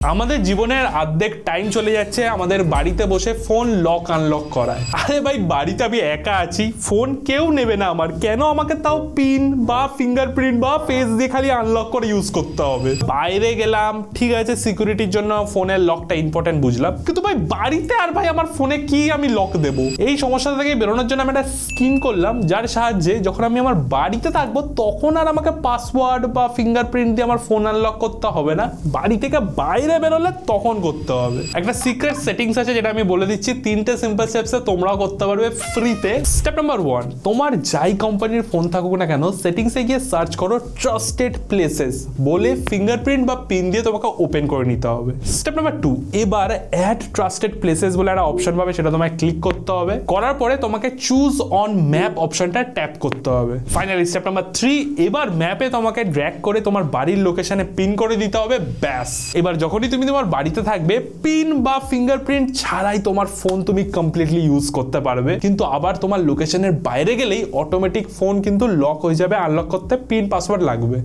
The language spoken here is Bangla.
আমাদের জীবনের অর্ধেক টাইম চলে যাচ্ছে আমাদের বাড়িতে বসে ফোন লক আনলক করায়। আরে ভাই, বাড়িতে আমি একা আছি, ফোন কেউ নেবে না আমার, কেন আমাকে তাও পিন বা ফিঙ্গারপ্রিন্ট বা ফেস দিয়ে খালি আনলক করে ইউজ করতে হবে? বাইরে গেলাম, ঠিক আছে, সিকিউরিটির জন্য ফোনের লকটা ইম্পর্টেন্ট বুঝলাম, কিন্তু ভাই বাড়িতে আর ভাই আমার ফোনে কি আমি লক দেবো? এই সমস্যা থেকে বেরোনোর জন্য আমি একটা স্কিম করলাম, যার সাহায্যে যখন আমি আমার বাড়িতে থাকবো তখন আর আমাকে পাসওয়ার্ড বা ফিঙ্গারপ্রিন্ট দিয়ে আমার ফোন আনলক করতে হবে না, বাড়ি থেকে বাইরে বেরোলে তখন করতে হবে। একটা সিক্রেট সেটিংস আছে যেটা আমি বলে দিচ্ছি, 3টে সিম্পল স্টেপসে তোমরাও করতে পারবে ফ্রিতে। স্টেপ নাম্বার 1, তোমার যাই কোম্পানির ফোন থাকুক না কেন, সেটিংসে গিয়ে সার্চ করো ট্রাস্টেড প্লেসেস বলে ফিঙ্গারপ্রিন্ট বা পিন দিয়ে তোমাকে ওপেন করে নিতে হবে। স্টেপ নাম্বার 2, এবার অ্যাড ট্রাস্টেড প্লেসেস বলে একটা অপশন পাবে, সেটা তোমায় ক্লিক করতে হবে। করার পরে তোমাকে চুজ অন ম্যাপ অপশনটা ট্যাপ করতে হবে। ফাইনালি স্টেপ নাম্বার 3, এবার ম্যাপে তোমাকে ড্র্যাগ করে তোমার বাড়ির লোকেশনে পিন করে দিতে হবে, ব্যাস। এবার যখনই তুমি তোমার বাড়িতে থাকবে, পিন বা ফিঙ্গারপ্রিন্ট ছাড়াই তোমার ফোন তুমি কমপ্লিটলি ইউজ করতে পারবে। কিন্তু আবার তোমার লোকেশনের বাইরে গেলেই অটোমেটিক ফোন কিন্তু লক হয়ে যাবে, আনলক করতে পিন পাসওয়ার্ড লাগবে।